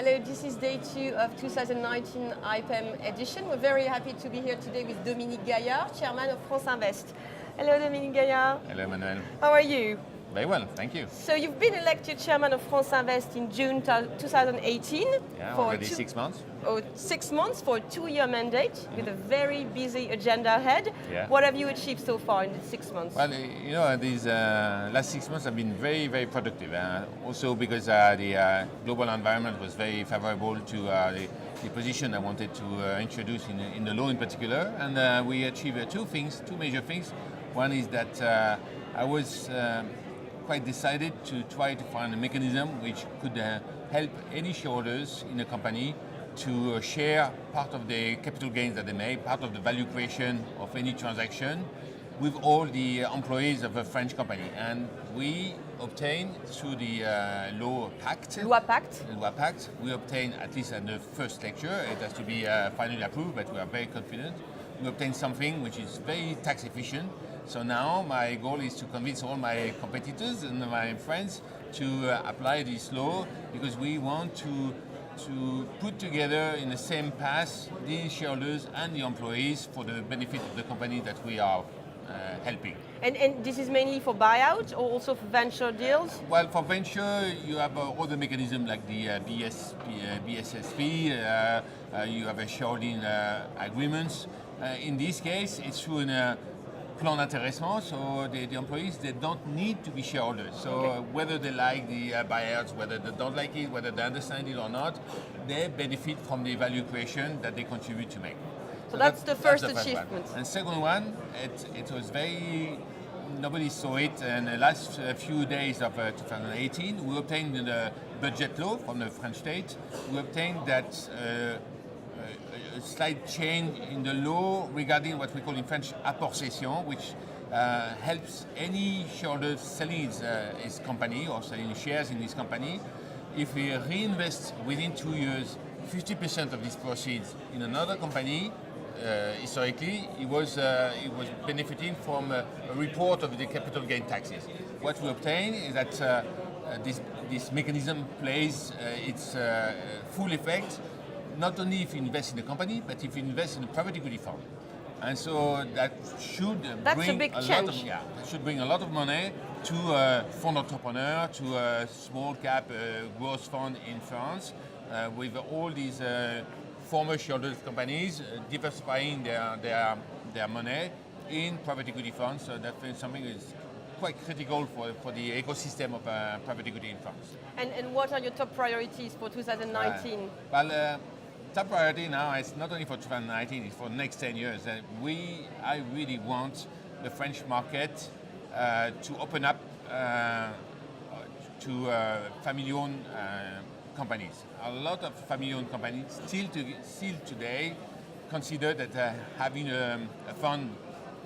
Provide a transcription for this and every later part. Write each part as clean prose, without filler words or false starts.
Hello, this is day 2 of 2019 IPEM edition. We're very happy to be here today with Dominique Gaillard, Chairman of France Invest. Hello, Dominique Gaillard. Hello, Manuel. How are you? Very well, thank you. So you've been elected Chairman of France Invest in June 2018. Yeah, for already 6 months. 6 months for a 2-year mandate with a very busy agenda ahead. Yeah. What have you achieved so far in the 6 months? Well, you know, these last 6 months have been very, very productive. Also because the global environment was very favorable to the position I wanted to introduce in the law in particular. And we achieved two major things. One is that I was quite decided to try to find a mechanism which could help any shareholders in a company to share part of the capital gains that they make, part of the value creation of any transaction with all the employees of a French company. And we obtained through the Loi Pact, we obtained, at least at the first lecture, it has to be finally approved, but we are very confident, we obtained something which is very tax efficient. So now my goal is to convince all my competitors and my friends to apply this law, because we want to put together in the same path the shareholders and the employees for the benefit of the company that we are helping. And this is mainly for buyout or also for venture deals? Well, for venture, you have other mechanisms like the BSSP, you have a shareholding agreements. In this case, it's through a plan d'intéressement, so the employees, they don't need to be shareholders. So whether they like the buyouts, whether they don't like it, whether they understand it or not, they benefit from the value creation that they contribute to make. So that's the first achievement. And second one, it was very, nobody saw it, and the last few days of 2018, we obtained the budget law from the French state. We obtained that a slight change in the law regarding what we call in French apport cession, which helps any shareholder selling his company or selling shares in his company. If he reinvests within 2 years 50% of these proceeds in another company, historically, he was benefiting from a report of the capital gain taxes. What we obtain is that this mechanism plays its full effect, not only if you invest in the company, but if you invest in a private equity fund. And so that should bring a lot of money to a fund entrepreneur, to a small cap growth fund in France, with all these former shareholders companies diversifying their money in private equity funds. So that's something that is quite critical for the ecosystem of private equity in France. And what are your top priorities for 2019? Top priority now is not only for 2019, it's for the next 10 years. I really want the French market to open up to family-owned companies. A lot of family-owned companies still today consider that having a fund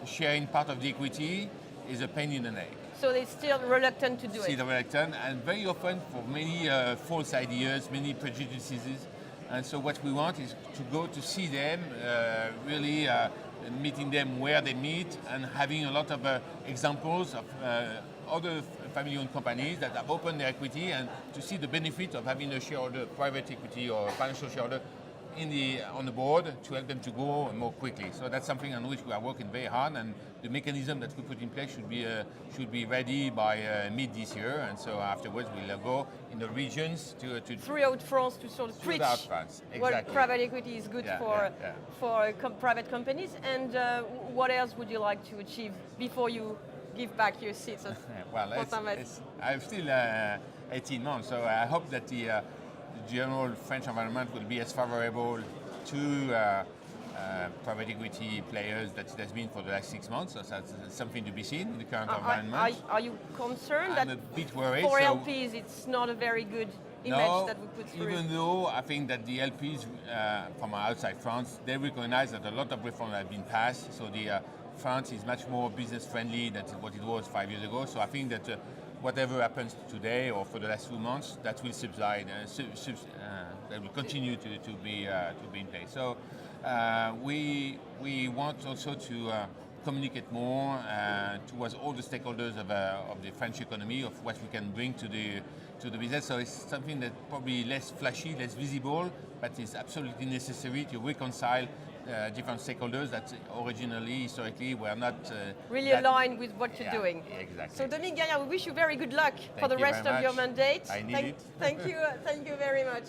sharing part of the equity is a pain in the neck. So they're still reluctant to do it? Still reluctant, and very often for many false ideas, many prejudices. And so what we want is to go to see them, really meeting them where they meet, and having a lot of examples of other family-owned companies that have opened their equity, and to see the benefit of having a shareholder, private equity or financial shareholder on the board to help them to go more quickly. So that's something on which we are working very hard, and the mechanism that we put in place should be ready by mid this year. And so afterwards we'll go in the regions to throughout France to sort of preach what private equity is good for private companies. And what else would you like to achieve before you give back your seats? Well, I'm still 18 months, so I hope that the general French environment will be as favorable to private equity players that it has been for the last 6 months. So that's something to be seen in the current environment. Are you concerned I'm that a bit worried, for LPs it's not a very good image that we put through? Even though I think that the LPs from outside France, they recognize that a lot of reforms have been passed. So France is much more business friendly than what it was 5 years ago. So I think that whatever happens today or for the last 2 months, that will subside, that will continue to be in place. So we want also to communicate more towards all the stakeholders of the French economy, of what we can bring to the business. So it's something that probably less flashy, less visible, but is absolutely necessary to reconcile different stakeholders that originally, historically, were not really aligned with what you're doing. Exactly. So Dominique Gaillard, we wish you very good luck for the rest of your mandate. I need it. Thank you very much.